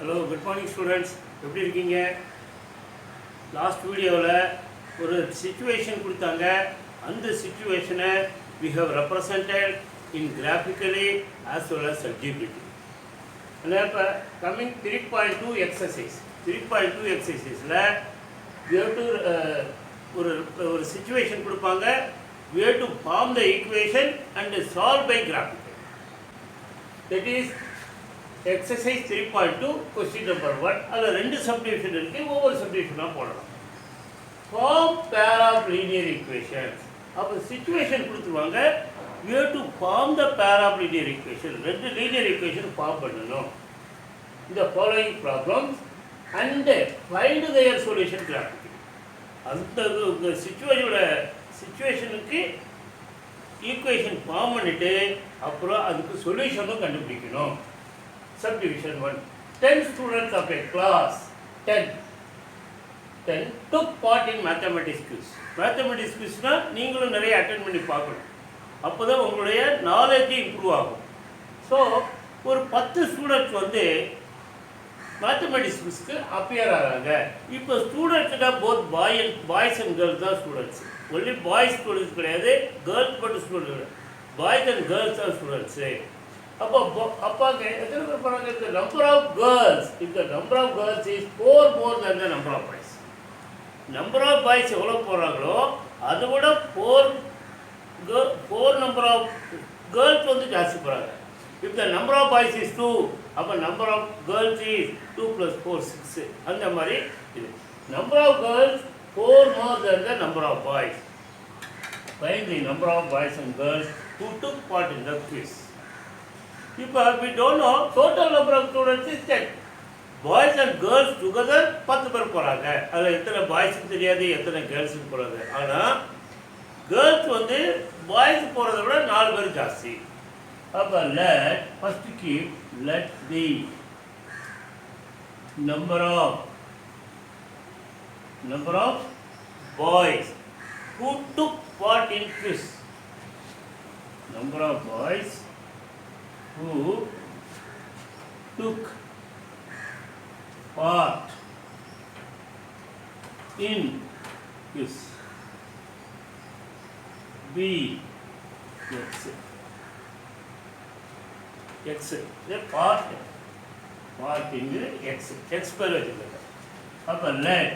Hello, good morning students. எப்படி இருக்கீங்க? Last வீடியோவில் ஒரு சிச்சுவேஷன் கொடுத்தாங்க. அந்த சிச்சுவேஷனை we have represented in graphically as well as algebraically. இப்போ coming 3.2 exercise. 3.2 exerciseல we have to ஒரு சிச்சுவேஷன் கொடுப்பாங்க. We have to form the equation and solve by graphical. That is exercise 3.2 question number 1. அதில் ரெண்டு subdivision இருக்குது, ஒவ்வொரு சப்டிவிஷனாக போடலாம். Form pair of linear equations. அப்போ situation கொடுத்துருவாங்க, you have to form the pair of linear equation. ரெண்டு linear equation form பண்ணணும். இந்த following problems and find their solution graphically. அந்த சிச்சுவேஷனுக்கு ஈக்குவேஷன் ஃபார்ம் பண்ணிவிட்டு அப்புறம் அதுக்கு சொல்யூஷனும் கண்டுபிடிக்கணும். Subdivision 1. 10 students of a class 10 took part in mathematics quiz. Mathematics quizனா நீங்களும் நிறைய அட்டென்ட் பண்ணி பார்க்கணும். அப்போ தான் உங்களுடைய நாலேஜ் இம்ப்ரூவ் ஆகும். ஸோ ஒரு 10 ஸ்டூடெண்ட்ஸ் வந்து மேத்தமெட்டிக்ஸ் குவிஸ்க்கு அப்பியர் ஆகிறாங்க. இப்போ ஸ்டூடெண்ட்ஸ்னா போத் பாய்ஸ் அண்ட் கேர்ள்ஸ் தான் ஸ்டூடெண்ட்ஸ். ஒன்லி பாய்ஸ் ஸ்டூடெண்ட்ஸ் கிடையாது, கேர்ள்ஸ் மட்டும் ஸ்டூடெண்ட் கிடையாது. பாய்ஸ் அண்ட் கேர்ள்ஸ் தான் ஸ்டூடெண்ட்ஸு. அப்பாவுக்கு எத்தனை பேர் போகிறாங்க? இந்த நம்பர் ஆஃப் கேர்ள்ஸ், இந்த number of girls is 4 more than the number of boys. Number of boys எவ்வளோ போகிறாங்களோ அதை விட 4 நம்பர் ஆஃப் கேர்ள்ஸ் வந்து ஜாஸ்தி போகிறாங்க. If the number of boys is 2, அப்போ நம்பர் ஆஃப் கேர்ள்ஸ் இஸ் 2 + 4 6. அந்த மாதிரி இது number of girls 4 more than the number of boys. Find the number of boys and girls who took part in the quiz. இப்போ we don't know total number of students is 10. Boys and girls together 10 பேர் போகிறாங்க. அதில் எத்தனை பாய்ஸுக்கு தெரியாது, எத்தனை கேர்ள்ஸுக்கு போகிறாங்க. ஆனால் girls வந்து பாய்ஸ் போகிறத விட 4 பேர் ஜாஸ்தி. அப்போ first keep let the number of boys who took part in quiz. Number of boys who took part in quiz. B X the part in X per வச்சுக்கோங்க. அப்போ let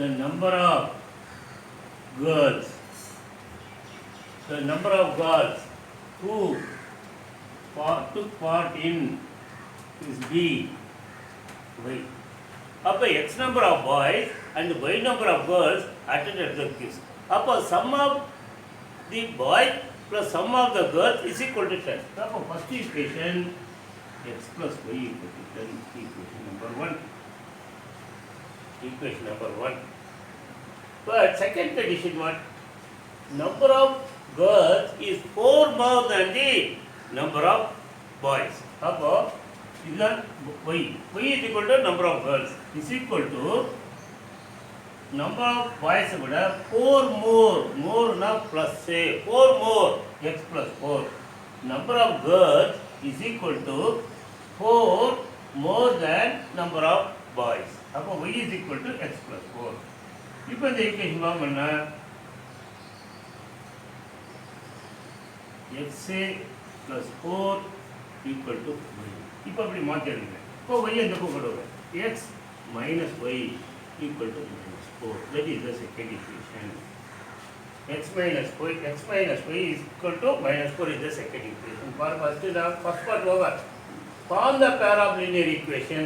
the number of girls who took part in is B, Y. அப்போ X number of boys and Y number of girls attended the quiz. அப்போ sum of the boys plus sum of the girls is equal to 10. அப்போ first equation X plus Y equal to 10. Equation number 1. But second condition what? Number of girls is 4 more than the number of boys. அப்போ இதுதான் y is equal to number of girls is equal to number of boys விட 4 more plus say 4 more x plus 4. Number of girls is equal to 4 more than number of boys. அப்போ y is equal to x plus 4. இப்போ இந்த equation form பண்ண xa plus 4 equal to y. இப்போ அப்படி மாற்றிடுங்க. இப்போ y எந்த பக்கம் கொண்டு வரும்? x minus y equal to -4. That is the second equation. x minus y is equal to -4 is the second equation. For first part over. Form the pair of linear equation.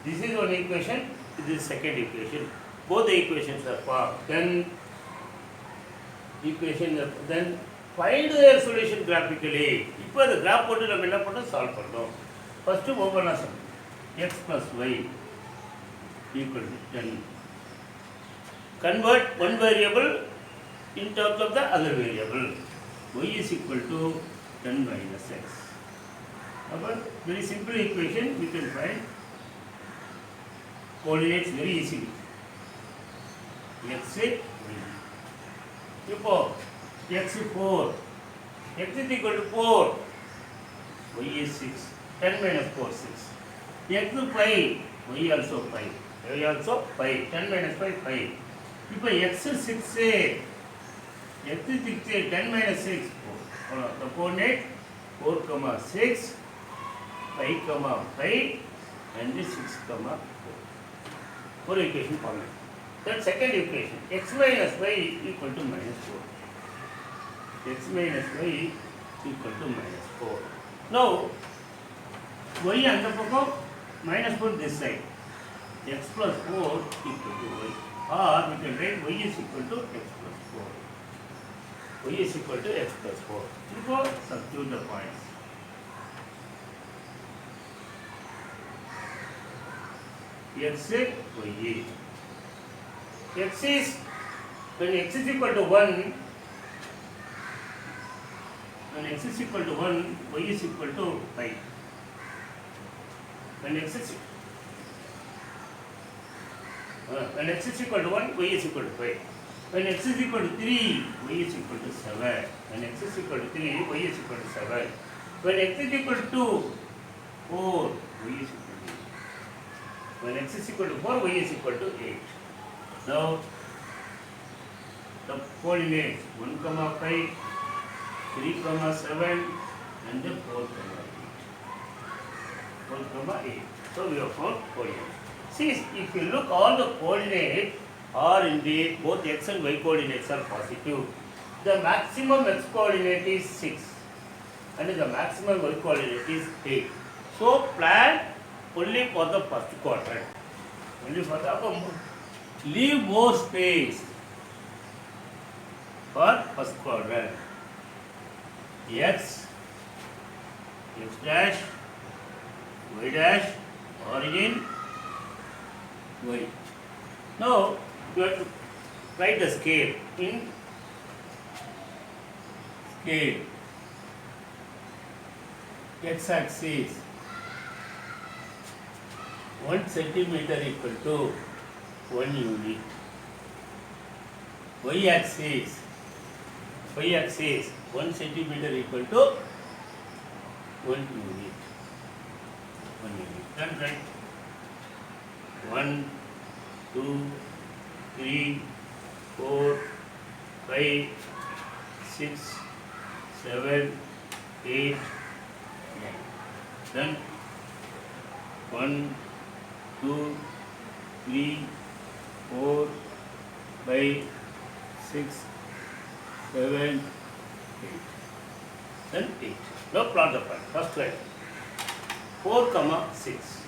This is one equation, this is second equation. Both the equations are formed. Then find their solution graphically. இப்போ இந்த graph போட்டு நம்ம என்ன பண்ணோம்? Solve பண்ணோம். First ஒவ்வொன்றா சொல்லுங்க. x plus y equal to 10. Convert one variable in terms of the other variable. y is equal to 10 minus x. அப்போ very simple equation we can find coordinates very easily. x y. இப்போ x 4, x is equal to 4, y is 6, 10 minus 4, 6. x 5, y also 5, y also 5, 10 minus 5, 5. இப்போ x 6, x 6, 10 minus 6, 4. The coordinate 4, 6, 5, 5, and 6, 4. One equation formula. Then second equation, x minus y equal to minus 4. X minus y equal to minus 4. Now, y and the power minus 4 this side. X plus 4 equal to y. Or we can write y is equal to x plus 4. Y is equal to x plus 4. Therefore, substitute the points. X, y. X is, when x is equal to 1, when x is equal to 1, y is equal to 5. When x is equal to 1, y is equal to 5. When x is equal to 3, y is equal to 7. When x is equal to 3, y is equal to 7. When x is equal to 2, 4, y is equal to 8. When x is equal to 4, y is equal to 8. Now, the coordinates 1, 5, 3, 7, and then 4, 8. 4, 8. So we have found coordinates. See, if you look, all the coordinates are indeed, both x and y coordinates are positive. The maximum x coordinate is 6 and the maximum y coordinate is 8. So plan only for the first quadrant. Only for the, leave more space for first quadrant. X dash, y dash, origin, y. Now you have to write the scale in scale. X axis 1 centimeter equal to 1 unit. Y axis 1 centimeter equal to 1 unit. 1 unit. Then write 1, 2, 3, 4, 5, 6, 7, 8, 9. Then 1, 2, 3, 4, 5, 6, 7, 8. Then 8. Now plot the point. First line 4, 6.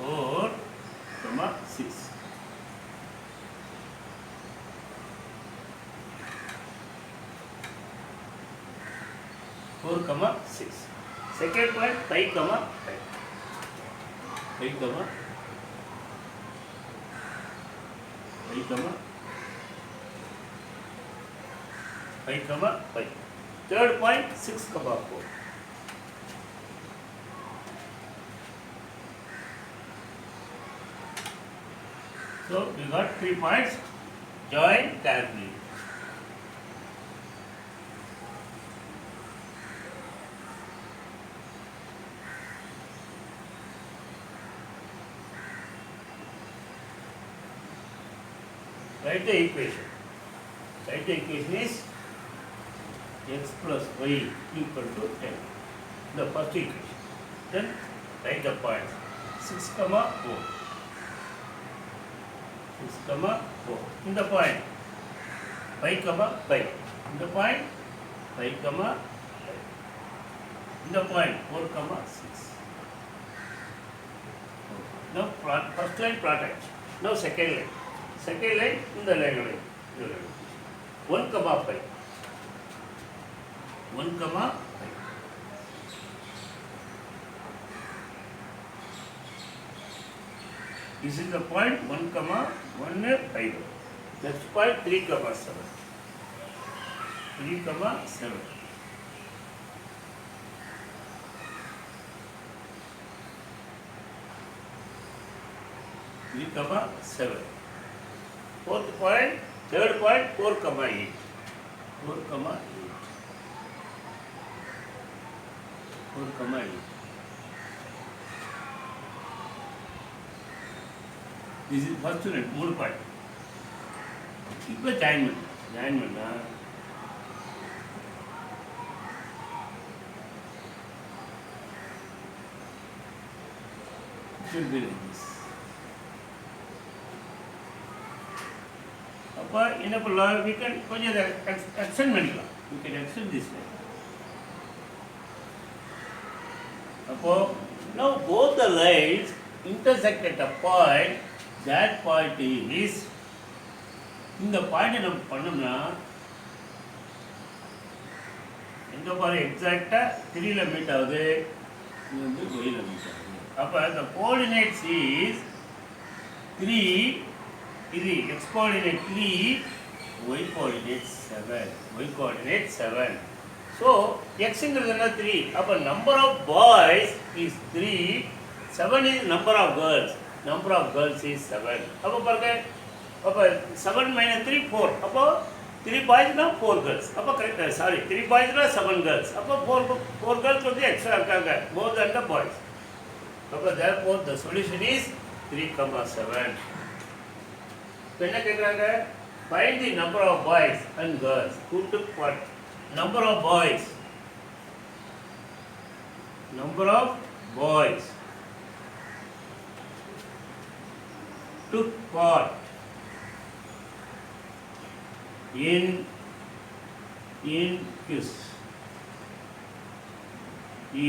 4, 6. Four, 6. Second point 5, 5. 5, 5. Third point 6, 4. So we got 3 points. Join carefully. Write the equation. Write the equation is x plus y equal to 10. The first equation. Then write the points. 6, 4. 6, 4. In the point 5, 5. In the point 5, 5. In the point 4, 6. Now first line product. Now second line. Second line in the line. 1, 5. 1, 5. This is the point 1, 5. Next point 3, 7. 3, 7. 3, 7. Fourth point, third point 4, 8. 4, 8. 4, 8. This is first ரெண்டு 3 part. இப்போ join பண்ணா should be like this. அப்போ என்ன பண்ணலாம், we can கொஞ்சம் extend பண்ணிக்கலாம். We can extend this way. அப்போ now both the lines intersect at a point. That point is இந்த பாயிண்ட் நம்ம பண்ணோம்னா எங்க பாரு எக்ஸாக்டா 3ல மீட் ஆகுது, இது வந்து 5ல மீட் ஆகுது. அப்போ the coordinates is 3, இது x coordinate 3, y coordinate 7, y coordinate 7. So xங்கிறது என்ன 3, அப்போ number of boys is 3, 7 is number of girls is 7. அப்போ பாருங்க, அப்போ 7 minus 3 4, அப்போ 3 boys na 4 girls, அப்போ correct, sorry 3 boys na 7 girls, அப்போ 4 girls வந்து எக்ஸ்ட்ரா இருக்காங்க more than the boys. அப்போ therefore the solution is 3,7. இப்போ என்ன கேட்குறாங்க, find the number of boys and girls who took part. Number of boys took part in quiz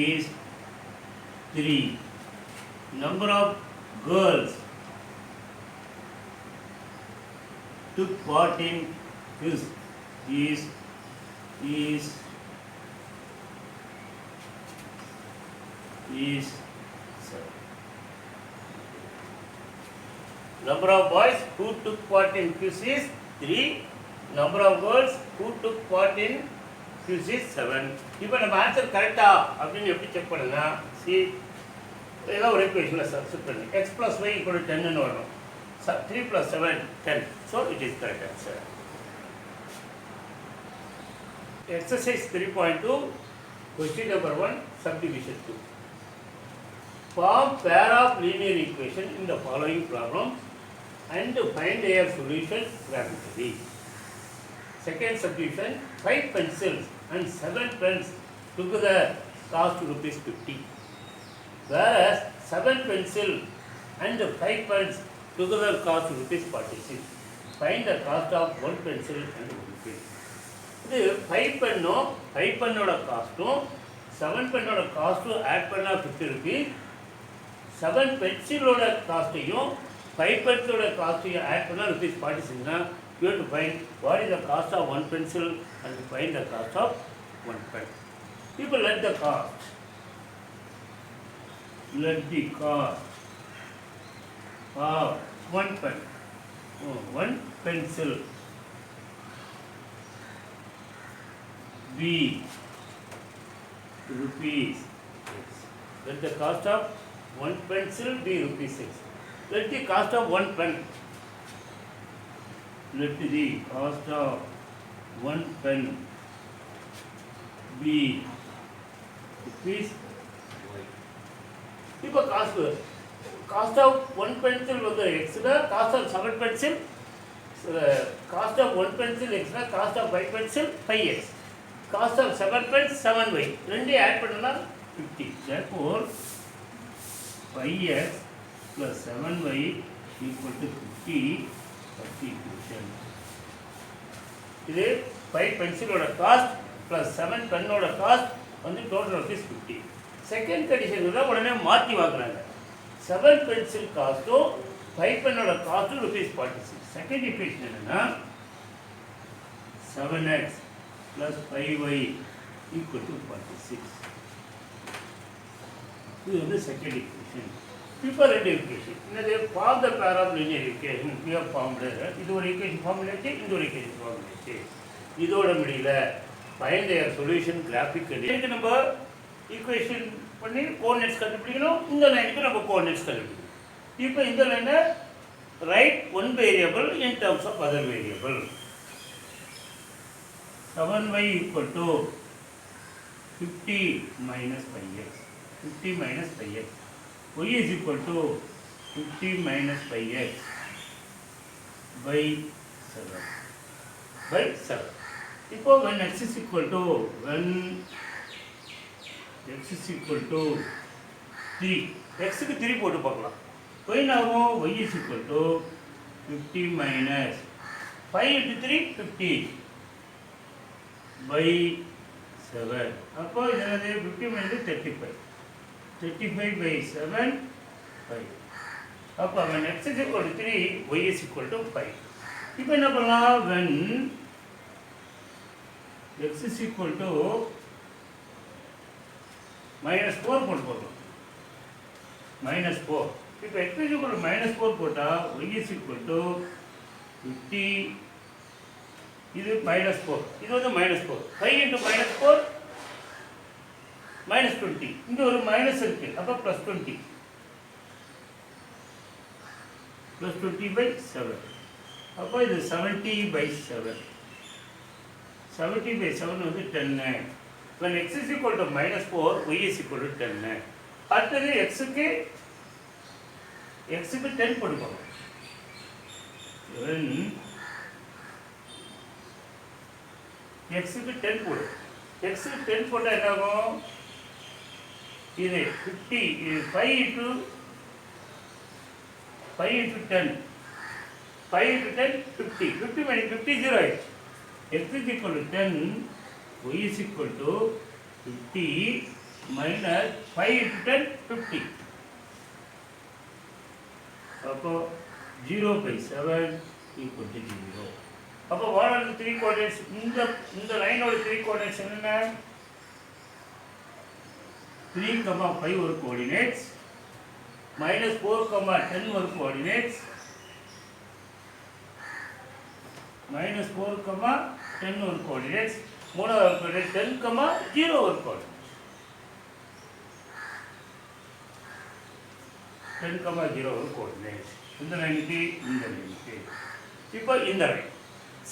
is 3. Number of girls took part in quiz is 7. Number of boys who took part in quiz is 3. Number of girls who took part in quiz is 7. இப்போ நம்ம answer கரெக்டா அப்படின்னு எப்படி check பண்ணுங்க, see ஏதோ ஒரு ஈக்குவேஷனில் substitute பண்ணி x plus y equal to 10 ன்னு வரும். 3 plus 7 10, so it is correct answer. Exercise 3.2, question number 1, subdivision 2. Form pair of linear equation in the following problem and find their solution graphically. Second subdivision, 5 pencils and 7 pens together cost rupees 50. Whereas 7 pencil and 5 pens together cost rupees 46. Find the cost of 1 pencil and 1 pen. இது 5 பென்னும் 5 பென்னோட காஸ்ட்டும் 7 பென்னோட காஸ்ட்டும் add பண்ணால் 50 rupees. 7 பென்சிலோட காஸ்ட்டையும் 5 பென்சிலோட காஸ்ட்டையும் add பண்ணால் rupees 46னா you have to find what is the cost of 1 pencil and find the cost of 1 pen. People let the cost of 1 pen, 1 pencil be rupees 6. Let the cost of 1 pencil be rupees 6. Let the cost of 1 pen, let the cost of 1 pen be rupees. இப்போ cost of 1 pencil வந்து x னா cost of 7 pencil, cost of 1 pencil x னா cost of 5 pencil 5x, cost of 7 pens 7y, ரெண்டையும் add பண்ணா 50. therefore 5x plus 7y equal to 50. equation இது 5 பென்சிலோட cost plus 7 பென்னோட cost வந்து total rupees 50. Second condition தான் உடனே மாற்றி வாங்குறாங்க. 7 பென்சில் காஸ்ட்டும் 5 பென்னோட காஸ்ட்டும் rupees 46. செகண்ட் ஈக்குவேஷன் என்னன்னா 7x plus 5y equal to 46. இது வந்து செகண்ட் ஈக்குவேஷன். இப்போ ரெண்டு ஈக்குவேஷன் என்னது, form the pair of linear equation we are formed. இது ஒரு ஈக்குவேஷன் ஃபார்முலேட்டு, இந்த ஒரு ஈக்குவேஷன் ஃபார்முலேட்டு. இதோட முடியல ஃபைண்ட் தேர் சொல்யூஷன் கிராஃபிக்கலி. இதுக்கு நம்ம ஈக்குவேஷன் பண்ணி கோஆர்டினேட்ஸ் கண்டுபிடிக்கணும். இந்த லைனுக்கு நம்ம கோஆர்டினேட்ஸ் கண்டுபிடிக்கணும். இப்போ இந்த லைனை write one variable in terms of other variable. 7y equal to 50 minus 5x. 50 minus 5x. Y is equal to 50 minus 5x. by 7 by 7. இப்போ when x is equal to 3, x க்கு 3 போட்டு பார்க்கலாம். y ஆகும் y is equal to 50 minus 5 into 3 50 by 7. அப்போ இது என்னது 50 minus 35 by 7 5. அப்போ when x is equal to 3, y is equal to 5. இப்போ என்ன பண்ணலாம்? when x is equal to minus 4 போட்டு போடலாம். minus 4. இப்போ x is equal to minus 4 போட்டால் y is equal to 50, இது minus 4, இது வந்து minus 4. 5 into minus 4 minus 20. இங்கே ஒரு மைனஸ் இருக்கு, அப்போ plus 20. plus 20 by 7. அப்போ இது 70 by 7. 70 by 7 வந்து 10. when x is equal to minus 4, y is equal to 10. அடுத்தது x க்கு 10 போட்டுக்கோங்க. when x க்கு 10 போடு. x க்கு 10 போட்டா என்ன ஆகும்? இது 50, இது 5 into 10. 5 into 10 50. 50 minus 50 0 ஆயிடுச்சு. x is equal to 10, y is equal to 50 minus 5 into 10 50. அப்போ 0 by 7 equal to 0. அப்போ what are the 3 coordinates? இந்த லைனோட 3 coordinates என்னென்ன? 3, 5 ஒரு coordinates, minus 4, 10 ஒரு coordinates, minus 4, 10 ஒரு coordinates, மூணாவது coordinate 10, 0 ஒரு coordinates. 10, 0 ஒரு coordinates. இந்த லைனுக்கு இந்த லைனுக்கு. இப்போ இந்த லைன்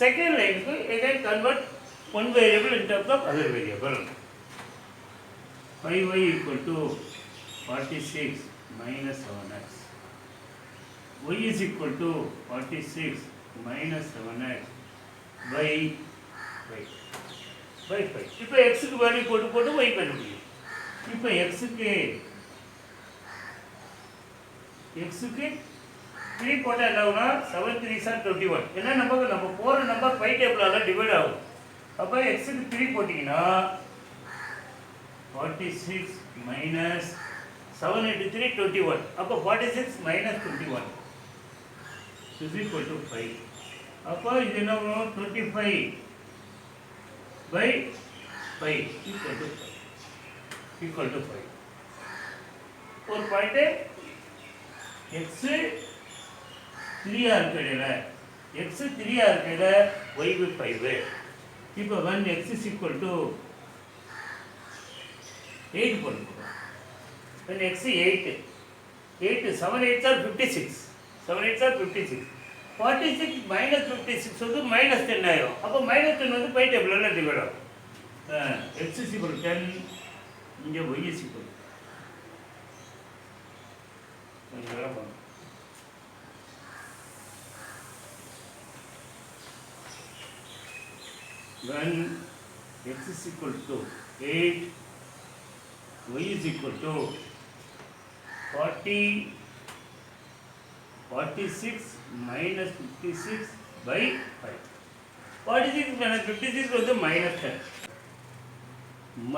செகண்ட் லைனுக்கு again convert one variable in terms of other variable. 5y equal to 46 minus 7x. y is equal to 46 minus 7x by 5. இப்போ x க்கு வேல்யூ போட்டு y கண்டுபிடிக்கும். இப்போ x க்கு 3 போட்டா என்ன ஆகும்னா 7 3s are 21. என்ன நம்ம போற நம்பர் பை டேபிளால டிவைட் ஆகும். அப்போ x க்கு 3 போட்டீங்கன்னா 46 minus 7 into 3 21. அப்போ 46 minus 21 is equal to 5. அப்போ இது என்ன வரும்? 25 by 5 equal to 5. ஒரு பாயிண்ட் x 3 ஆ இருக்கிறதுல x 3 ஆ இருக்கிறதுல y 5. இப்போ when x is equal to 8 போட்டுக்கோ. when x 8 7 8s are 56. 7 8s are 56. 46 minus 56 வந்து minus 10 ஆயிரும். அப்போ minus 10 வந்து பை டேபிள்ல டிவைட் ஆகும். x is equal to 10, இங்க y is equal to when x is equal to 8, y is equal to 46 minus 56 by 5. 46 minus 56 வந்து minus 10.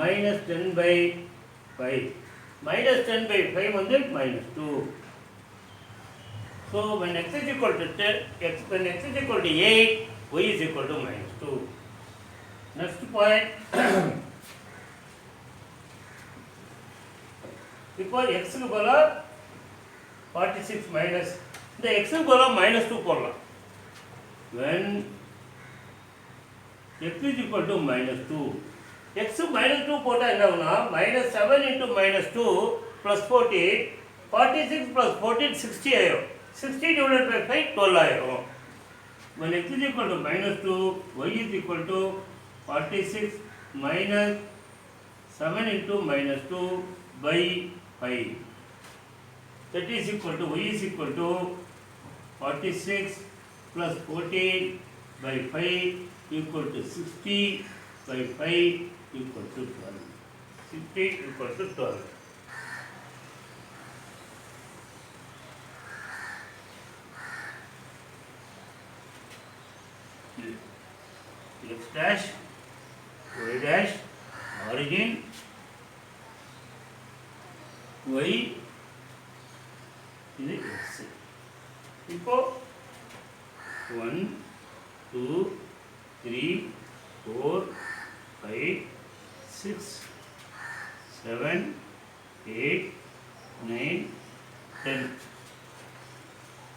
minus 10 by 5. minus 10 by 5 வந்து minus 2. So when x is equal to 10, when x is equal to 8, y is equal to minus 2. Next point. இப்போ x க்கு பதிலா 46 minus இந்த x க்கு பதிலா minus 2 போடலாம். when x is equal to minus 2, x minus 2 போட்டா என்ன ஆகும்னா minus 7 into minus 2 plus 14, 46 plus 14 60 ஆயிரும். 60 divided by 5 12 ஆயிரும். when x is equal to minus 2, y is equal to 46 minus 7 into minus 2 by 5. That is equal to y is equal to 46 plus 14 by 5 equal to 60 by 5 equal to 12. 60 equal to 12. X dash, y dash, origin, y இது x. இப்போ 1 2 3 4 5 6 7 8 9 10.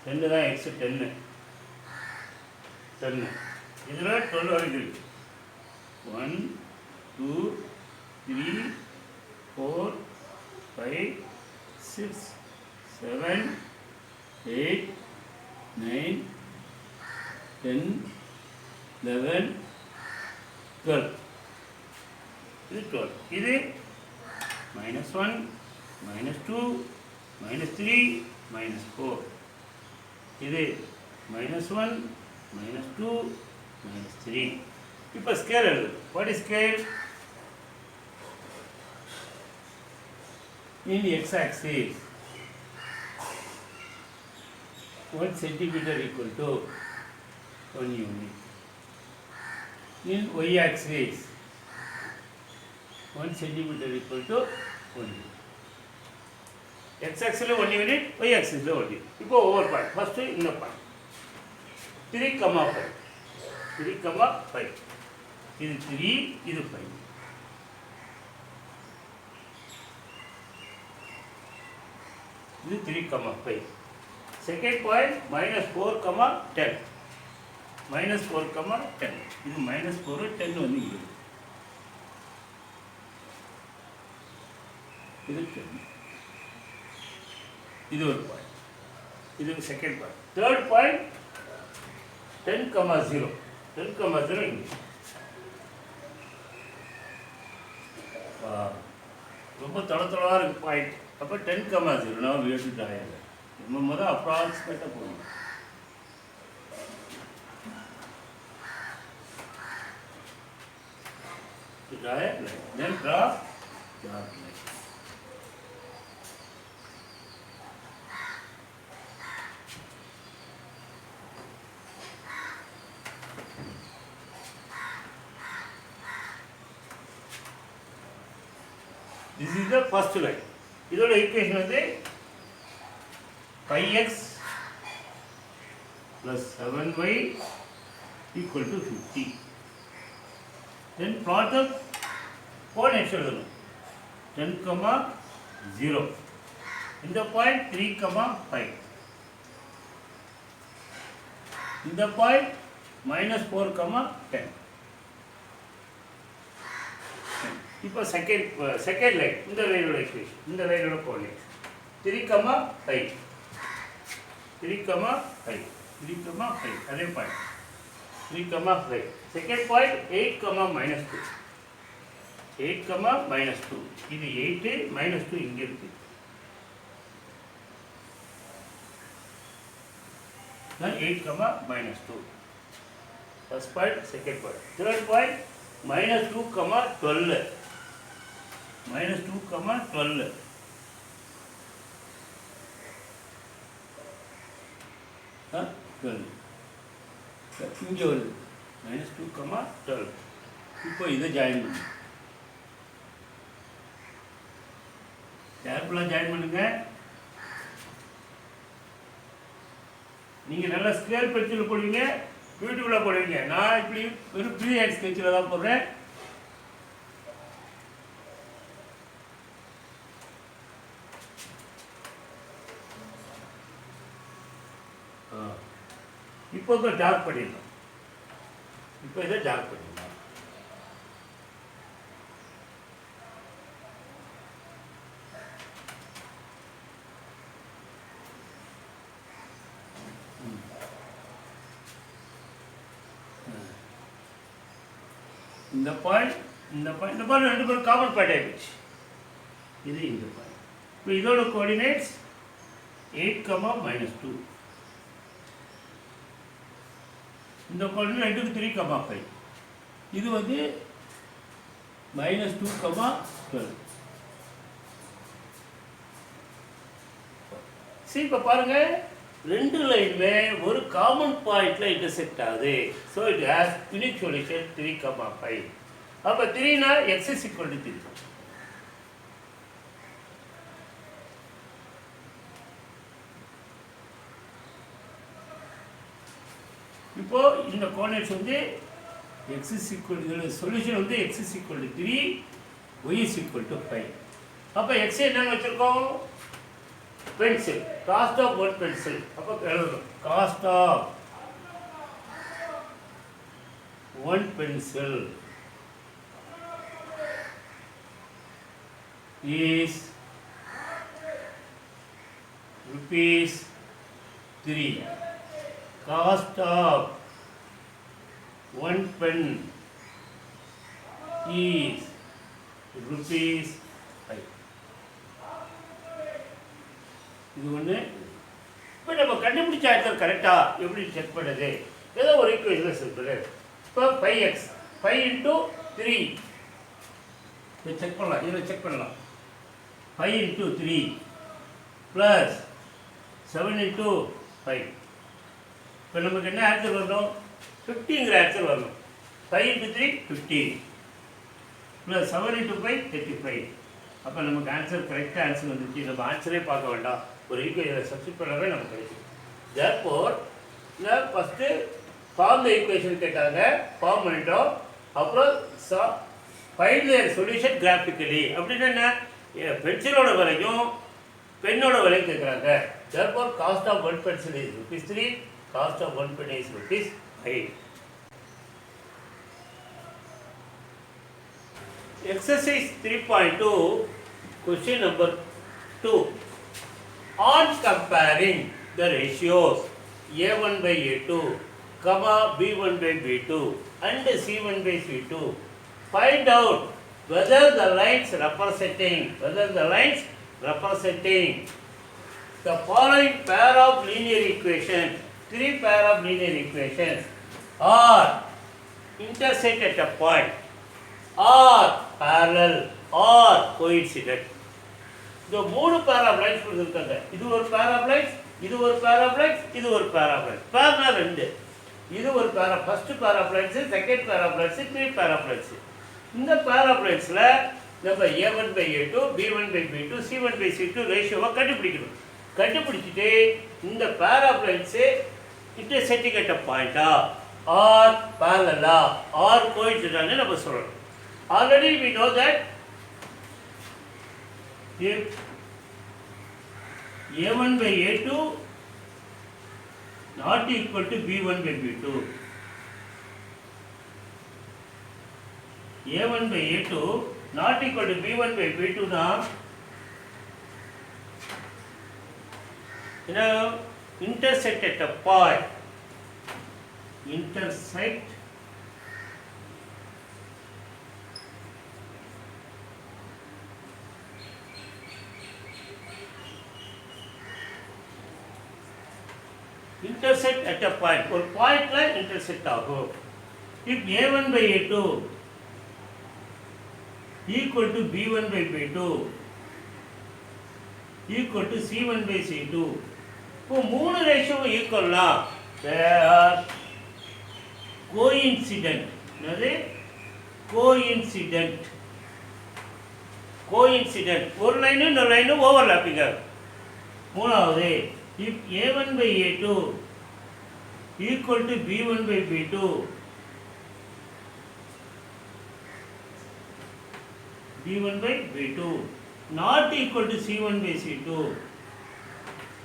10 தான் x 10. 10 இதில் 12 வரைக்கும் இருக்கு. 1 2 3 4 5 6 7 8 9 10 11 12. இது 12. இது -1 -2 -3 -4. இது -1 -2 -3. இப்போ ஸ்கேல் எழுது. What is scale? In x-axis 1 centimeter equal to 1 unit. In y-axis 1 centimeter equal to 1 unit. x-axis 1 unit, y-axis 1 unit. இப்போ ஒவ்வொரு பாயிண்ட். ஃபர்ஸ்ட் இந்த பாயிண்ட் 3,5. 3,5. இது 3, இது 5. இது 3,5. Second point -4,10. -4,10. இது -4 10 வந்து இருக்கு. இது 10. இது ஒரு பாயிண்ட். இது செகண்ட் பாயிண்ட். Third point 10,0. 10,0 இங்கே. ரொம்ப தொலைவாக இருக்கு பாயிண்ட். அப்போ 10,0 நான் வேட்டு ஆயிடுது. நம்ம முதல் அப்ராக்சிமேட்டாக போகணும். Draw a line. Then draw dark line. This is the first line. இதோட equation வந்து 5x plus 7y equal to 50. Then plot the coordinates எழுதணும். 10,0. இந்த பாயிண்ட் 3,5. இந்த பாயிண்ட் -4,10. இப்போ செகண்ட் லைன். இந்த லைனோட எக்ஸ்பிரஷன், இந்த லைனோட கோஆர்டினேட்ஸ் 3,5. 3,5. 3,5. அதே பாயிண்ட் 3,5. Second point 8,-2. 8,-2. இது 8 -2 இங்கே இருக்கு. 8,-2. First point, second point. Third point -2,12. -2,12. இங்கே வருது -2,12. இப்போ இதை ஜாயின் பண்ணு. கேர்ஃபுல்லாக ஜாயின் பண்ணுங்க. நீங்கள் நல்லா ஸ்கேல் பென்சில் போடுவீங்க, பியூட்டிஃபுல்லாக போடுவீங்க. நான் இப்படி வெறும் ஃப்ரீ ஹேண்ட் ஸ்கெட்சில் தான் போடுறேன். இப்போ டார்க் பண்ணிடலாம். இப்போ இதை டார்க் பண்ணிடலாம். இந்த பாயிண்ட் ரெண்டு பேரும் காமன் பாயிண்ட் ஆகிடுச்சு. இது இந்த பாயிண்ட். இப்போ இதோட கோஆர்டினேட்ஸ் 8,-2. இந்த கோஆர்டினேட் 2க்கு 3, 5. இது வந்து -2, 12. சரி, இப்போ பாருங்க, ரெண்டு லைனுமே ஒரு காமன் பாயிண்ட்ல இன்டர்செக்ட் ஆகுது. So it has unique solution 3, 5. அப்போ 3னா x is equal to 3. இப்போ இந்த கோஆர்டினேட்ஸ் வந்து x is equal to solution வந்து x is equal to 3, y is equal to 5. அப்போ x என்னன்னு வச்சிருக்கோம்? Pencil, cost of one pencil. அப்போ எழுதணும் cost of one pencil is ₹3. Cost of one pen is ₹5. இது ஒன்று. இப்போ நம்ம கண்டுபிடிச்ச ஆன்சர் கரெக்டா எப்படி செக் பண்ணுறது? ஏதோ ஒரு ஈக்குவேஷன் இருக்குது. இப்போ 5x 5 × 3 இதை செக் பண்ணலாம். இதில் செக் பண்ணலாம். 5 × 3 + 7 × 5. இப்போ நமக்கு என்ன ஆன்சர் வரணும்? 50ங்கிற ஆன்சர் வரணும். 5 × 3 50 + 7 × 5 35. அப்போ நமக்கு ஆன்சர் கரெக்டாக ஆன்சர் வந்துச்சு. நம்ம ஆன்சரே பார்க்க வேண்டாம், ஒரு ஈக்குவேஷனை சப்ஸ்டிட் பண்ணவே நமக்கு கிடைக்கும். தேர்ஃபோர் நான் ஃபஸ்ட்டு ஃபார்ம் த ஈக்குவேஷன் கேட்டாங்க, ஃபார்ம் பண்ணிட்டோம். அப்புறம் ஃபைண்ட் தேர் சொல்யூஷன் கிராஃபிக்கலி அப்படின்னா என்ன? பென்சிலோட விலையும் பெண்ணோட விலையும் கேட்குறாங்க. Therefore cost of one pencil is ₹3, cost of one pen is ₹5. Exercise 3.2, question number 2. On comparing the ratios A1/A2, B1/B2 and C1/C2, find out whether the lines representing the following pair of linear equations, 3 pair of linear equations are intersect at a point, are parallel, or coincident. இந்த மூணு pair of lines கொடுத்துருக்காங்க. இது ஒரு pair of lines, இது ஒரு pair of lines, இது ஒரு pair of lines. pairனா ரெண்டு. இது ஒரு pair of first pair of lines, second pair of lines, 3 pair of lines. இந்த pair of linesல நம்ம A1/A2, B1/B2, C1/C2 ரேஷியோவை கண்டுபிடிக்கணும். கண்டுபிடிச்சிட்டு இந்த pair of lines intersecting at a point or parallel or coincident நம்ம சொல்லணும். Already we know that if A1/A2 not equal to B1/B2, A1/A2 not equal to B1/B2 na intersect at a point, intersect at a point, ஒரு பாயிண்ட்ல intersect ஆகும். if A1/A2 equal to B1/B2 equal to C1/C2, இப்போ மூணு ரேஷியோவும் ஈக்குவல்னா they are coincident. என்னது? Coincident. ஒரு line இன்னொரு line overlapping ஆகும். மூணாவது if A1/A2 equal to B1/B2 not equal to C1/C2,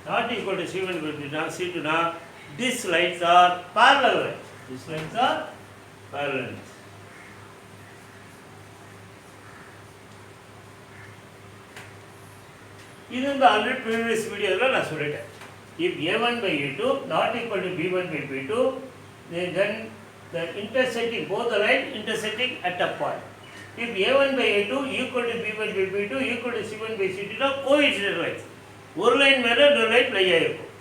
not equal to C1/C2 na these lines are parallel lines. These lines are parallel lines. இது இந்த already previous வீடியோவில் நான் சொல்லிட்டேன். if A1/A2 not equal to B1/B2, then the intersecting both the line intersecting at a point. if A1/A2 equal to B1/B2 equal to C1/C2 na coincident lines. ஒரு line மேலே இன்னொரு line ply ஆகிருக்கும்.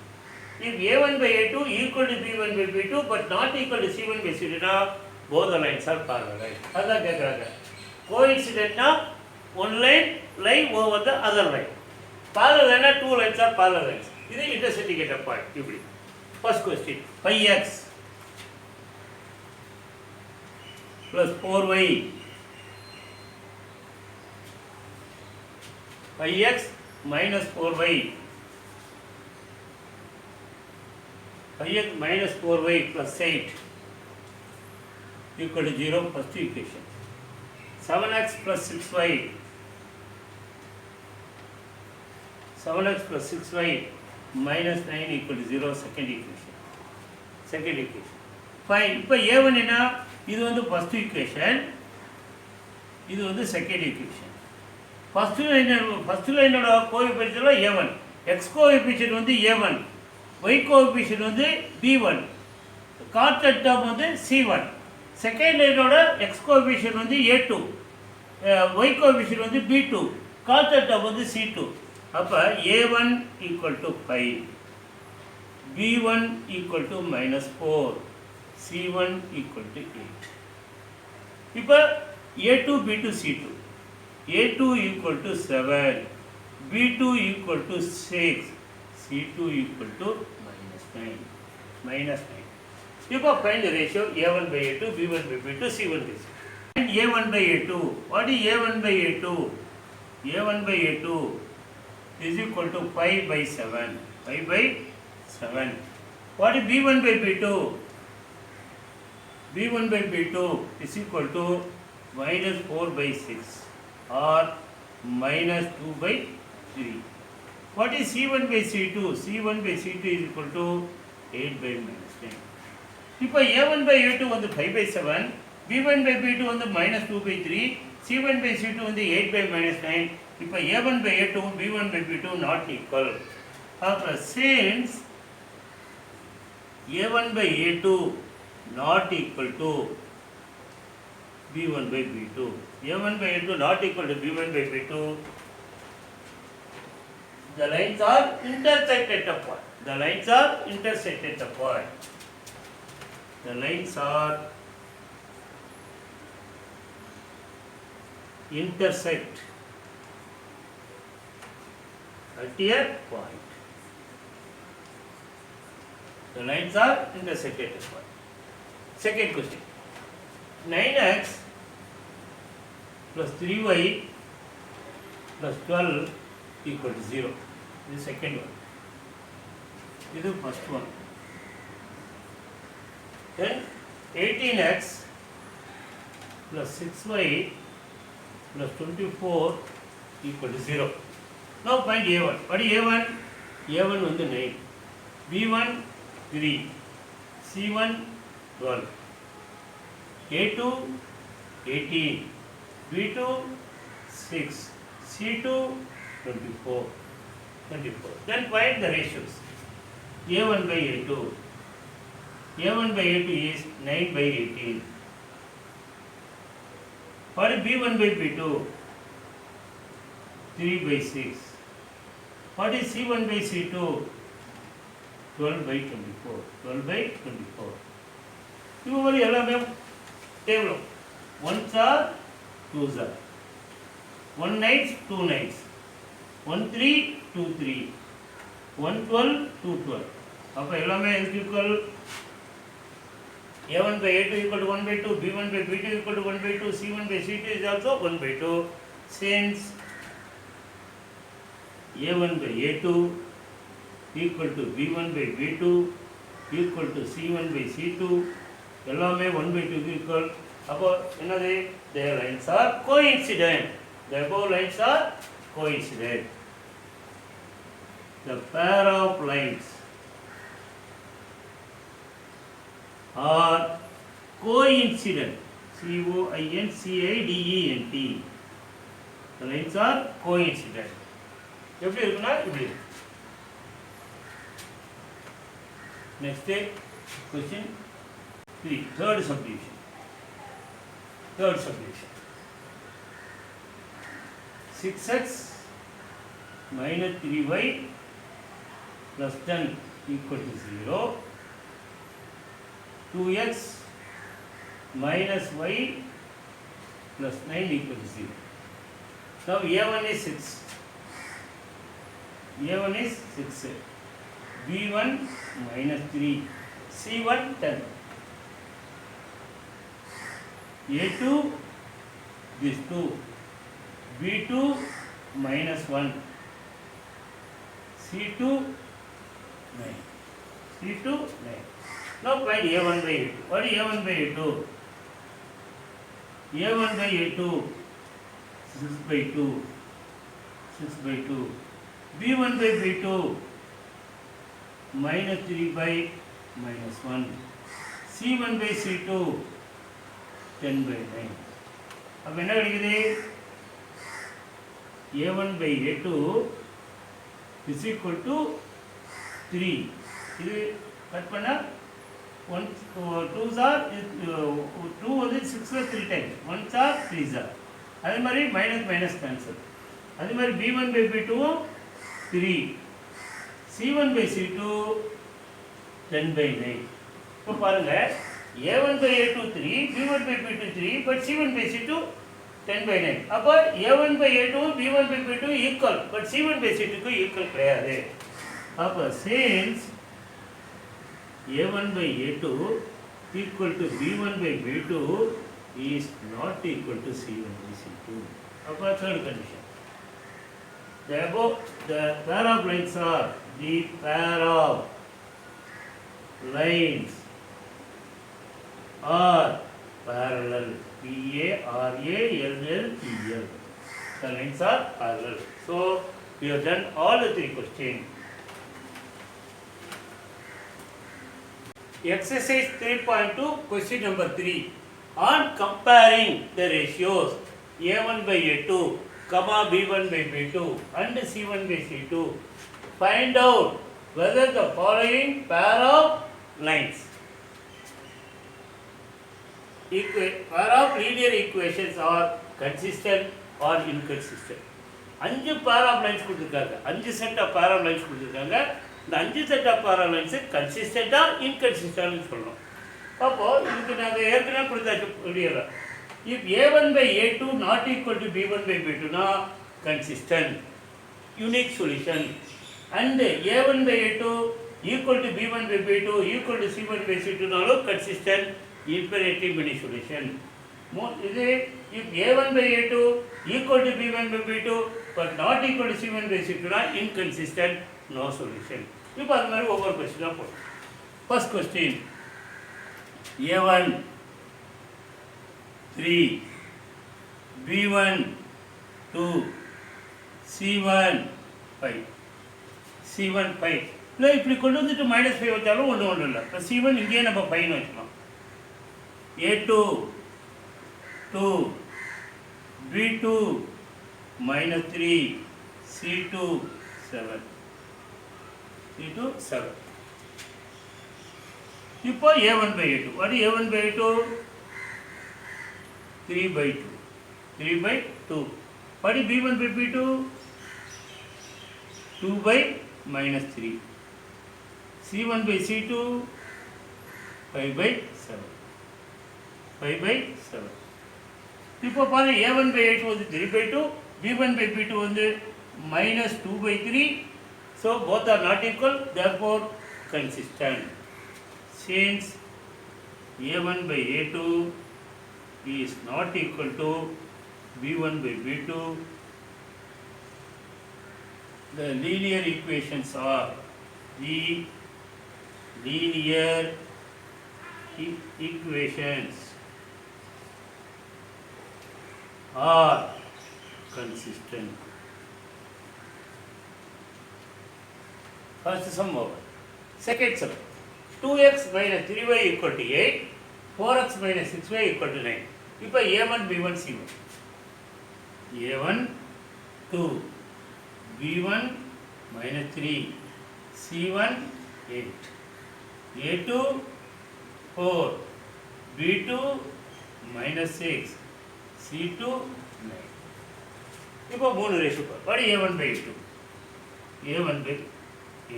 If a1 by a2 equal to b1 by b2 but not equal to c1 by c2 now both the lines are parallel. அதான் கேட்குறாங்க. Coincidentனா one line lie over the other line. Parallel two lines are parallel lines. இது intersecting at a point. இப்படி. First question. Pi x plus 4y pi x minus 4y pi x minus 4y plus 8 equal to 0, first equation. 7x plus 6y 7x plus 6y minus 9 equal to 0, second equation. Second equation. Fine. இப்போ a1 என்ன? இது வந்து first equation, இது வந்து second equation. First line ஓட coefficient a1, x coefficient வந்து a1, y coefficient வந்து b1, கார்ட்டட் term வந்து c1. செகண்ட் லைனோட x கோஎஃபிஷியன்ட் வந்து a2, y கோஎஃபிஷியன்ட் வந்து b2, கார்ட்டட் டேர்ம் வந்து c2. அப்போ a1 equal to 5, b1 equal to -4, c1 equal to 8. இப்போ a2 b2 c2, a2 equal to 7, b2 equal to 6, c2 equal to -9. இப்போ find the ratio a1 by a2, b1 by b2, c1 by c2. And a1 by a2, what is a1 by a2? a1 by a2 is equal to 5 by 7, 5 by 7. What is b1 by b2? b1 by b2 is equal to -4 by 6 or -2 by 3. What is c1 by c2? c1 by c2 is equal to 8 by -10. இப்போ a1 by a2 வந்து 5 by 7, b1 by b2 வந்து -2 by 3, c1 by c2 வந்து 8 by -9. இப்போ a1 by a2 b1 by b2 not equal. அப்போ since a1 by a2 not equal to b1 by b2, a1 by a2 not equal to b1 by b2, the lines are intersect at a point. The lines are intersect at a point. The lines are intersect at a point. The lines are intersect at a point. Second question. 9x plus 3y plus 12 equal to 0. This is second one. This is first one. Then 18x plus 6y plus 24 equal to 0. Now find a1. What is a1? a1 வந்து 9, b1 3, c1 12, a2 18, b2 6, c2 24. Then find the ratios. a1 by a2. a1 by a2 is 9 by 18. What is b1 by b2? 3 by 6. What is c1 by c2? 12 by 24. 12 by 24. இப்போ மாதிரி எல்லாமே டேபிளும் 1s are 2s are 1 9s 2 9s 1 3 2 3 1 12 2 12. அப்போ எல்லாமே எதுக்கு equal? a1 by a2 equal to 1 by 2, b1 by b2 equal to 1 by 2, c1 by c2 is also 1 by 2. Since a1 by a2 equal to b1 by b2 equal to c1 by c2, எல்லாமே 1 by 2 equal. அப்போ என்னது? their lines are coincident. The above lines are coincident. The pair of lines are coincident. coincident. The lines are coincident. எப்படி இருக்குன்னா இப்படி. Next question 3, third subdivision. 6x minus 3y plus 10 equal to 0, 2x minus y plus 9 equal to 0. Now a1 is 6, a1 is 6, b1 minus 3, c1 10, a2 this 2, b2 minus 1, c2 9, c2 9. Now find a1 by a2. What is a1 by a2? a1 by a2 6 by 2, 6 by 2, b1 by b2 minus 3 by minus 1, c1 by c2 10 by 9. अब என்ன கிடைக்குது? a1 by a2 is equal to 3. இது cut பண்ணா 1 2s are 2 வந்து 6 3 times, 1s are 3s are. அதே மாதிரி minus minus cancel. அதே மாதிரி b1 by b2 3, c1 by c2 10 by 9. இப்போ பாருங்க a1 by a2 3, b1 by b2 3, but c1 by c2 10 by 9. அப்போ a1 by a2 b1 by b2 equal, but c1 by c2 க்கு equal கிடையாது. அப்போ since a1 by a2 equal to b1 by b2 is not equal to c1 by c2. Appa third condition. The above the pair of lines are the pair of lines are parallel. PA, RA, LL, PL. The lines are parallel. So we have done all the three questions. Exercise 3.2, question number 3. On comparing the ratios a1 by a2, comma b1 by b2 and c1 by c2, find out whether the following pair of lines, pair of linear equations are consistent or inconsistent. 5 pair of lines கொடுத்திருக்காங்க, 5 set of pair of lines கொடுத்திருக்காங்க. இந்த 5 set of pair of lines கன்சிஸ்டண்டா இன்கன்சிஸ்டன்ட்னு சொல்லணும். அப்போ இதுக்கு நாங்க ஏற்கனவே கொடுத்தாச்சு வீடியோல. if a1 by a2 not equal to b1 by b2 na consistent unique solution, and a1 by a2 equal to b1 by b2 equal to c1 by c2 nalu consistent imperative many solution. இது if a1 by a2 equal to b1 by b2 but not equal to c1 by c2 na inconsistent, no solution. இப்போ அது மாதிரி ஒவ்வொரு question போறோம். First question, a1 3, b1 2, c1 5, c1 5. இல்லை இப்படி கொண்டு வந்துட்டு -5 வச்சாலும் ஒன்றும் இல்லை. இப்போ c1 இங்கேயே நம்ம 5ன்னு வச்சுக்கலாம். a2 2, b2 -3, c2 7, c2 7. இப்போ a1 by a2. What is a1 by a2? 3 by 2. 3 by 2. What is b1 by b2? 2 by -3. c1 by c2? 5 by 7. 5 by 7. இப்போ பாருங்க a1 by a2 வந்து 3 by 2, b1 by b2 வந்து -2 by 3. So both are not equal, therefore consistent. Since a1 by a2 is not equal to b1 by b2, the linear equations are the linear equations are consistent. First sum over. Second sum, 2x minus 3y equal to 8, 4x minus 6y equal to 9. இப்போ a1 b1 c1, a1 2, b1 minus 3, c1 8, a2 4, b2 minus 6, c2 9. இப்போ 3 ratio. What is a1 by a2? a1 by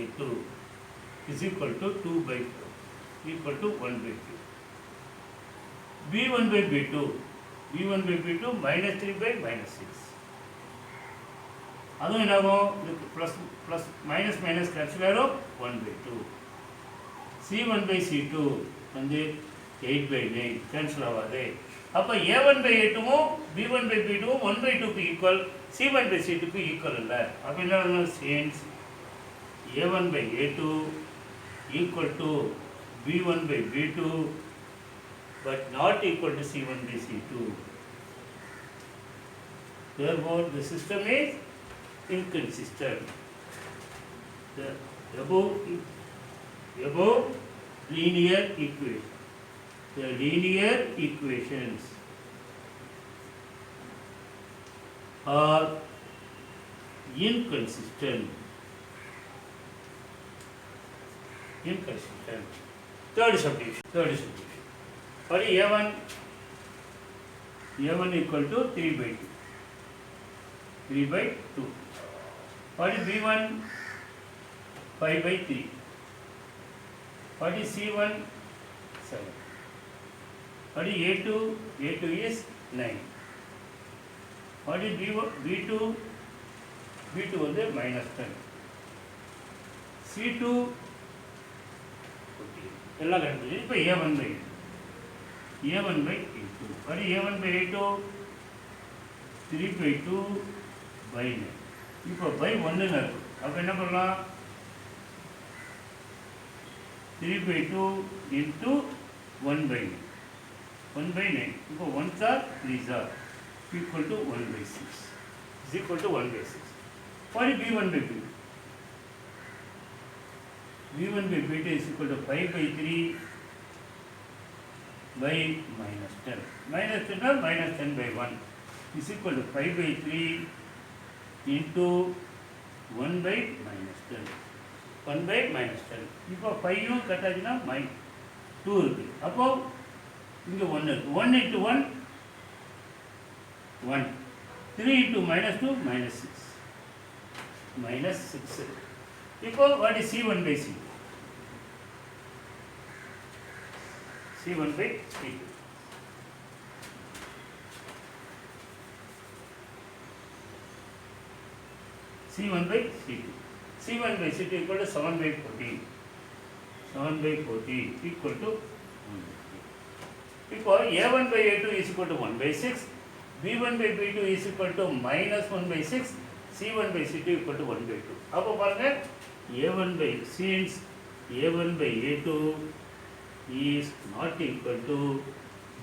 a2 is equal to 2 by 4 equal to 1 by 2. B1 by B2 minus 3 by minus 6. அதுவும் என்னாகும் இதுக்கு plus minus minus cancel ஆகிடும் 1 by 2. C1 by C2 வந்து 8 by 9 cancel ஆகாது. அப்போ A1 by A2வும் B1 by B2வும் 1 by 2க்கு equal, C1 by C2க்கு equal இல்லை. அப்போ என்ன சேன்ஸ் A1 by A2 equal to B1 by B2 but not equal to C1 by C2. Therefore, the system is inconsistent. The above linear equation, the linear equations are inconsistent. Third subdivision. For A1 equal to 3 by 2. For B1 5 by 3. For C1 7. For A2 is 9. For B2 வந்து minus 10. C2 எல்லாம் கண்டுபிடிச்சு. இப்போ A1 by A2. For A1 by A2 3 by 2 by 9. இப்போ by 1 இருக்கும். அப்போ என்ன பண்ணலாம் 3 by 2 into 1 by 9. 1 by 9. இப்போ 1s are 3s are equal to 1 by 6. Is equal to 1 by 6. For B1 by B2. B1 by B2 is equal to 5 by 3 by minus 10. Minus 10 or minus 10 by 1 is equal to 5 by 3 into 1 by minus 10. 1 by minus 10. இப்போ 5ம் கட்டாச்சுன்னா 2 இருக்கு. அப்போ இங்கே 1 இருக்கு. 1 into 1 1. 3 into minus 2 minus 6. Minus 6. இப்போ what is C1 by C2? C1 by C2. C1 by C2. C1 by C2 equal to 7 by 14. 7 by 14 equal to 1 by 3. இப்போ A1 by A2 is equal to 1 by 6. B1 by B2 is equal to minus 1 by 6. C1 by C2 equal to 1 by 2. அப்போ பாருங்க A1 by since A1 by A2 is not equal to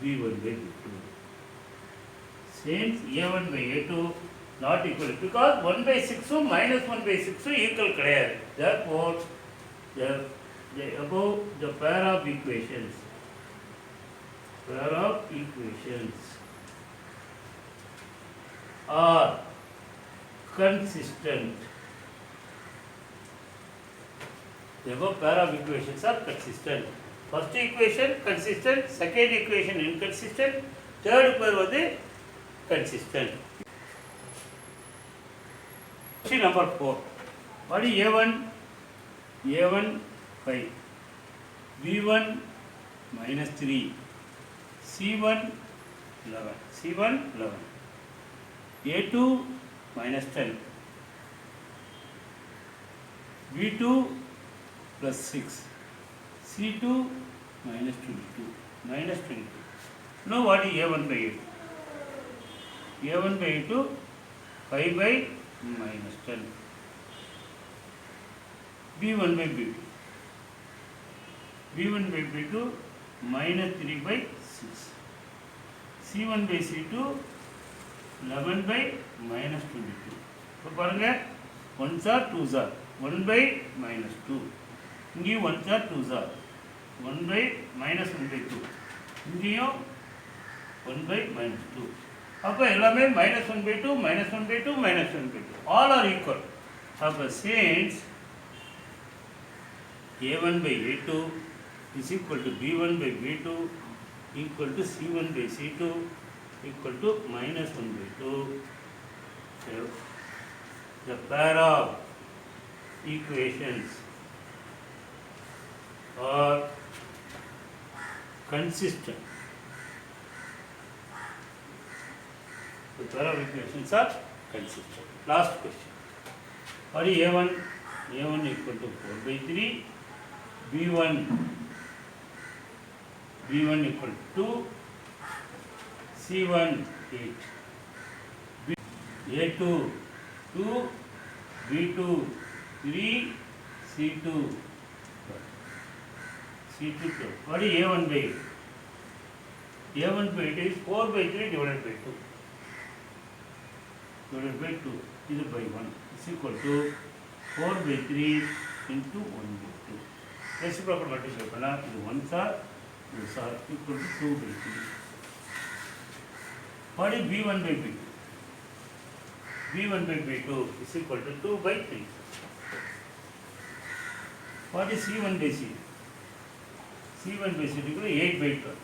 B1 by B2. Since A1 by A2 not equal, because 1 by 6 minus 1 by 6 equal கிடையாது. Therefore, above the pair of equations are consistent. The above pair of equations are consistent. First equation consistent, second equation inconsistent, third pair வந்து consistent. Question number 4. What is A1? A1 5. B1 minus 3. C1 11. C1 11. A2 minus 10. B2 plus 6. C2 minus 22. Minus 22. Now what is A1 by A2? A1 by A2 5 by minus 10. B1 by B2. B1 by B2 minus 3 by 6. C1 by C2 11 by minus 22. இப்போ பாருங்க 1s are 2s are 1 by minus 2. இங்கேயும் 1s are 2s are 1 by minus 1 by 2. இங்கேயும் 1 by minus 2. அப்போ எல்லாமே minus 1 by 2, minus 1 by 2, minus 1 by 2. All are equal. அப்போ since A1 by A2 is equal to B1 by B2 equal to C1 by C2 equal to minus 1 by 2. So, the pair of equations are consistent. The pair of equations are consistent. Last question. What is A1? A1 equal to 4 by 3. B1 equal to 2. C1 8. A2 2. B2 3. C2 12. What is A1 by 8? A1 by 8 is 4 by 3 divided by 2. Divided by 2 is by 1 is equal to 4 by 3 into 1 by 2. Reciprocal multiply பண்ணா இது 1 sir இது sir equal to 2 by 3. What is B1 by B2? B1 by B2 is equal to 2 by 3. What is C1 by C2? C1 by C2 equal to 8 by 12.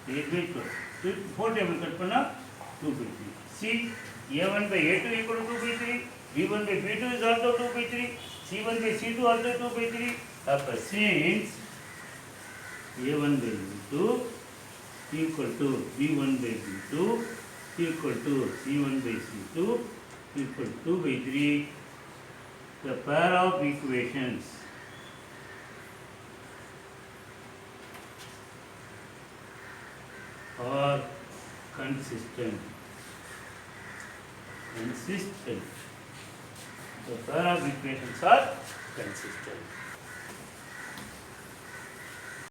8 by 12. 4 table cut பண்ணா 2 by 3. C A1 by A2 equal to 2 by 3. B1 by B2 is also 2 by 3. C1 by C2 also 2 by 3. Therefore, since A1 by B2 equal to B1 by B2 equal to C1 by C2 equal to 2 by 3, the pair of equations are consistent. The pair of equations are consistent.